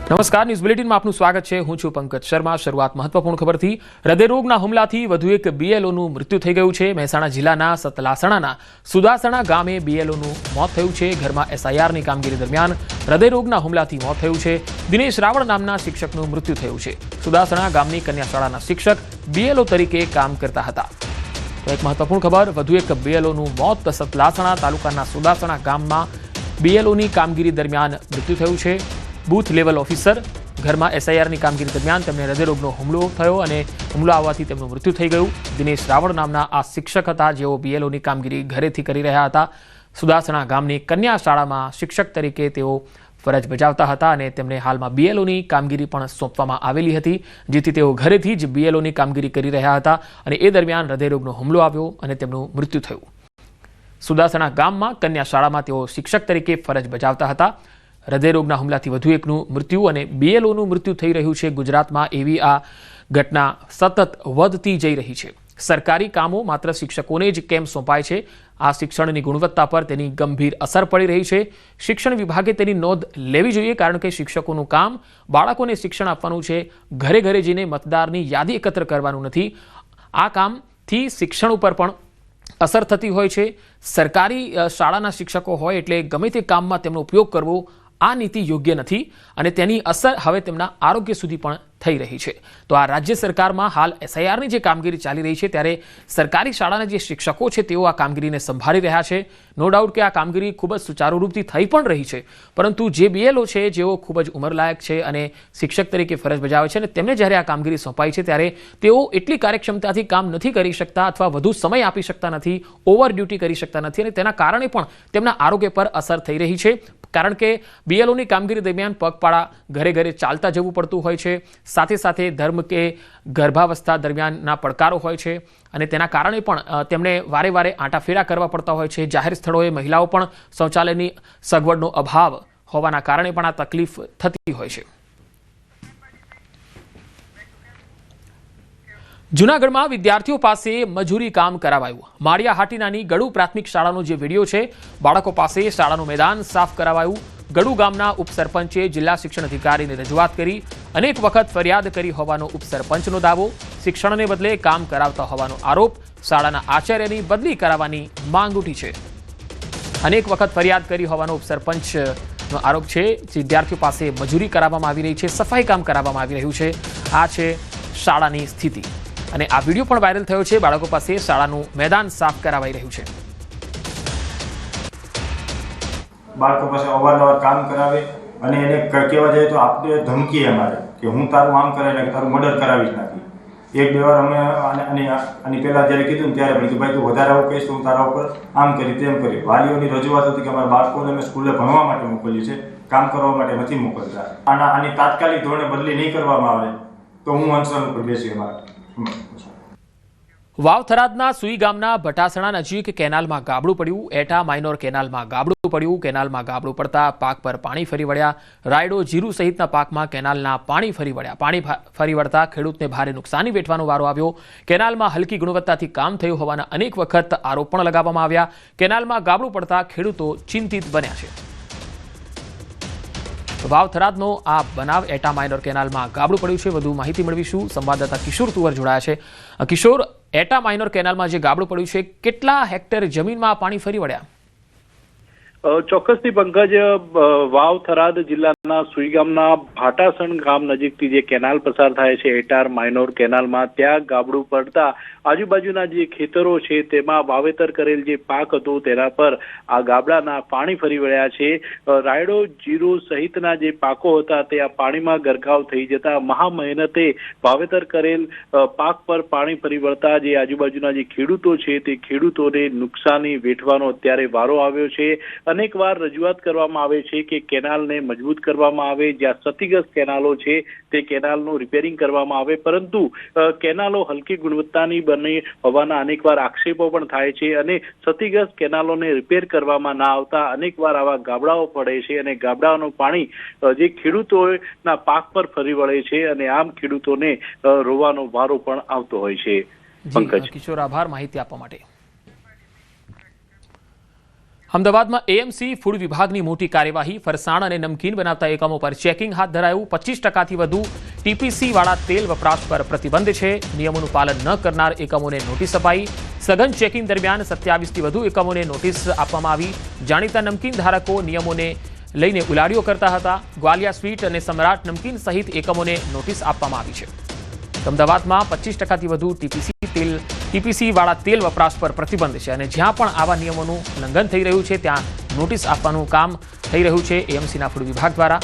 નમસ્કાર, ન્યૂઝ બુલેટિનમાં આપનું સ્વાગત છે। હું છું પંકજ શર્મા। શરૂઆત મહત્વપૂર્ણ ખબરથી। હૃદયરોગના હુમલાથી વધુ એક બીએલઓનું મૃત્યુ થઈ ગયું છે। મહેસાણા જિલ્લાના સતલાસણાના સુદાસણા ગામે બીએલઓનું મોત થયું છે। ઘરમાં એસઆઈઆરની કામગીરી દરમિયાન હૃદયરોગના હુમલાથી મોત થયું છે। દિનેશ રાવળ નામના શિક્ષકનું મૃત્યુ થયું છે। સુદાસણા ગામની કન્યા શાળાના શિક્ષક બીએલઓ તરીકે કામ કરતા હતા। તો એક મહત્વપૂર્ણ ખબર, વધુ એક બીએલઓનું મોત। સતલાસણા તાલુકાના સુદાસણા ગામમાં બીએલઓની કામગીરી દરમિયાન મૃત્યુ થયું છે। બૂથ લેવલ ઓફિસર ઘરમાં એસઆઈઆરની કામગીરી દરમિયાન તેમને હૃદયરોગનો હુમલો થયો અને હુમલો આવવાથી તેમનું મૃત્યુ થઈ ગયું। દિનેશ રાવળ નામના આ શિક્ષક હતા, જેઓ બીએલઓની કામગીરી ઘરેથી કરી રહ્યા હતા। સુદાસણા ગામની કન્યા શાળામાં શિક્ષક તરીકે તેઓ ફરજ બજાવતા હતા અને તેમને હાલમાં બીએલઓની કામગીરી પણ સોંપવામાં આવેલી હતી, જેથી તેઓ ઘરેથી જ બીએલઓની કામગીરી કરી રહ્યા હતા અને એ દરમિયાન હૃદયરોગનો હુમલો આવ્યો અને તેમનું મૃત્યુ થયું। સુદાસણા ગામમાં કન્યા શાળામાં તેઓ શિક્ષક તરીકે ફરજ બજાવતા હતા। હૃદયરોગના હુમલાથી વધુ એકનું મૃત્યુ અને બીએલઓનું મૃત્યુ થઈ રહ્યું છે। ગુજરાતમાં એવી આ ઘટના સતત વધતી જઈ રહી છે। સરકારી કામો માત્ર શિક્ષકોને જ કેમ સોંપાય છે? આ શિક્ષણની ગુણવત્તા પર તેની ગંભીર અસર પડી રહી છે। શિક્ષણ વિભાગે તેની નોંધ લેવી જોઈએ, કારણ કે શિક્ષકોનું કામ બાળકોને શિક્ષણ આપવાનું છે, ઘરે ઘરે જઈને મતદારની યાદી એકત્ર કરવાનું નથી। આ કામથી શિક્ષણ ઉપર પણ અસર થતી હોય છે। સરકારી શાળાના શિક્ષકો હોય એટલે ગમે તે કામમાં તેમનો ઉપયોગ કરવો આ નીતિ યોગ્ય નથી અને તેની અસર હવે તેમના આરોગ્ય સુધી પણ થઈ રહી છે। તો આ રાજ્ય સરકારમાં હાલ એસઆઈઆરની જે કામગીરી ચાલી રહી છે, ત્યારે સરકારી શાળાના જે શિક્ષકો છે તેઓ આ કામગીરીને સંભાળી રહ્યા છે। નો ડાઉટ કે આ કામગીરી ખૂબ જ સુચારુ રૂપથી થઈ પણ રહી છે, પરંતુ જે બીએલઓ છે, જેઓ ખૂબ જ ઉંમરલાયક છે અને શિક્ષક તરીકે ફરજ બજાવે છે, અને તેમને જ્યારે આ કામગીરી સોંપાઈ છે ત્યારે તેઓ એટલી કાર્યક્ષમતાથી કામ નથી કરી શકતા અથવા વધુ સમય આપી શકતા નથી, ઓવર ડ્યુટી કરી શકતા નથી અને તેના કારણે પણ તેમના આરોગ્ય પર અસર થઈ રહી છે। કારણ કે બીએલઓની કામગીરી દરમિયાન પગપાળા ઘરે ઘરે ચાલતા જવું પડતું હોય છે, સાથે સાથે ધર્મ કે ગર્ભાવસ્થા દરમિયાનના પડકારો હોય છે અને તેના કારણે પણ તેમને વારે વારે આંટાફેરા કરવા પડતા હોય છે। જાહેર સ્થળોએ મહિલાઓ પણ શૌચાલયની સગવડનો અભાવ હોવાના કારણે પણ આ તકલીફ થતી હોય છે। જૂનાગઢમાં વિદ્યાર્થીઓ પાસે મજૂરી કામ કરાવાયું। માળિયા હાટીનાની ગડુ પ્રાથમિક શાળાનો જે વિડીયો છે, બાળકો પાસે શાળાનું મેદાન સાફ કરાવાયું। ગડુ ગામના ઉપસરપંચે જિલ્લા શિક્ષણ અધિકારીને રજૂઆત કરી, અનેક વખત ફરિયાદ કરી હોવાનો ઉપસરપંચનો દાવો। શિક્ષણને બદલે કામ કરાવતા હોવાનો આરોપ। શાળાના આચાર્યની બદલી કરાવવાની માંગ ઉઠી છે। અનેક વખત ફરિયાદ કરી હોવાનો ઉપસરપંચનો આરોપ છે। વિદ્યાર્થીઓ પાસે મજૂરી કરાવવામાં આવી રહી છે, સફાઈ કામ કરાવવામાં આવી રહ્યું છે। આ છે શાળાની સ્થિતિ અને આ વિડીયો પણ વાયરલ થયો છે। બાળકો પાસે શાળાનું મેદાન સાફ કરાવાઈ રહ્યું છે। બાળકો પાસે અવારનવાર કામ કરાવે અને એને કહેવા જાય તો આપણે ધમકી અમારે કે હું તારું આમ કરાવી નાખી, તારું મર્ડર કરાવી નાખી। એક બે વાર અમે આની પહેલાં જ્યારે કીધું ને ત્યારે પણ કે ભાઈ તું વધારે આવું કહીશ તો હું તારા ઉપર આમ કરી તેમ કરી। વાલીઓની રજૂઆત હતી કે અમારા બાળકોને અમે સ્કૂલે ભણવા માટે મોકલ્યું છે, કામ કરવા માટે નથી મોકલતા। આની તાત્કાલિક ધોરણે બદલી નહીં કરવામાં આવે તો હું અનશન ઉપર બેસી અમારા। વાવથરાદના સુઈ ગામના ભટાસણા નજીક કેનાલમાં ગાબડું પડ્યું। એટા માઇનોર કેનાલમાં ગાબડું પડ્યું। કેનાલમાં ગાબડું પડતા પાક પર પાણી ફરી વળ્યા। રાયડો, જીરું સહિતના પાકમાં કેનાલના પાણી ફરી વળ્યા। પાણી ફરી વળતા ખેડૂતને ભારે નુકસાની વેઠવાનો વારો આવ્યો। કેનાલમાં હલકી ગુણવત્તાથી કામ થયું હોવાના અનેક વખત આરોપ પણ લગાવવામાં આવ્યા। કેનાલમાં ગાબડું પડતા ખેડૂતો ચિંતિત બન્યા છે। વાવથરાદનો આ બનાવ એટા માઇનોર કેનાલમાં ગાબડું પડ્યું છે। વધુ માહિતી મેળવીશું, સંવાદદાતા કિશોર તુવર જોડાયા છે। કિશોર, એટા માઇનોર કેનાલમાં જે ગાબડું પડ્યું છે, કેટલા હેક્ટર જમીનમાં પાણી ફરી વળ્યા? ચોક્કસથી પંકજ, વાવ થરાદ જિલ્લાના સુઈ ગામના ભાટાસણ ગામ નજીકથી જે કેનાલ પસાર થાય છે, એટાર માઇનોર કેનાલમાં, ત્યાં ગાબડું પડતા આજુબાજુના જે ખેતરો છે તેમાં વાવેતર કરેલ જે પાક હતો તેના પર આ ગાબડાના પાણી ફરી વળ્યા છે। રાયડો, જીરું સહિતના જે પાકો હતા તે આ પાણીમાં ગરકાવ થઈ જતા મહા મહેનતે વાવેતર કરેલ પાક પર પાણી ફરી વળતા જે આજુબાજુના જે ખેડૂતો છે તે ખેડૂતોને નુકસાની વેઠવાનો અત્યારે વારો આવ્યો છે। અનેક વાર રજૂઆત કરવામાં આવે છે કે કેનાલને મજબૂત કરવામાં આવે, જ્યાં ક્ષતિગ્રસ્ત કેનાલો છે તે કેનાલનું રિપેરિંગ કરવામાં આવે, પરંતુ કેનાલો હલકી ગુણવત્તાની બની હોવાના અનેક વાર આક્ષેપો પણ થાય છે અને ક્ષતિગ્રસ્ત કેનાલોને રિપેર કરવામાં ના આવતા અનેક વાર આવા ગાબડાઓ પડે છે અને ગાબડાઓનું પાણી જે ખેડૂતોના પાક પર ફરી વળે છે અને આમ ખેડૂતોને રોવાનો વારો પણ આવતો હોય છે। પંકજ, કિશોર, આભાર માહિતી આપવા માટે। અમદાવાદમાં એએમસી ફૂડ વિભાગની મોટી કાર્યવાહી. ફરસાણ અને નમકીન બનાવતા એકમો પર ચેકિંગ હાથ ધરાયું. 25%થી વધુ ટીપીસી વાળા તેલ વપરાશ પર પ્રતિબંધ છે. નિયમોનું પાલન ન કરનાર એકમોને નોટિસ અપાઈ. સઘન ચેકિંગ દરમિયાન 27થી વધુ એકમોને નોટિસ આપવામાં આવી. જાણીતા નમકીન ધારકો નિયમોને લઈને ઉલાળીઓ કરતા હતા. ગ્વાલિયા સ્વીટ અને સમ્રાટ નમકીન સહિત એકમોને નોટિસ આપવામાં આવી છે. અમદાવાદમાં 25%થી વધુ ટીપીસી વાળા તેલ વપરાશ પર પ્રતિબંધ છે અને જ્યાં પણ આવા નિયમોનું ઉલ્લંઘન થઈ રહ્યું છે ત્યાં નોટિસ આપવાનું કામ થઈ રહ્યું છે એએમસીના ફૂડ વિભાગ દ્વારા.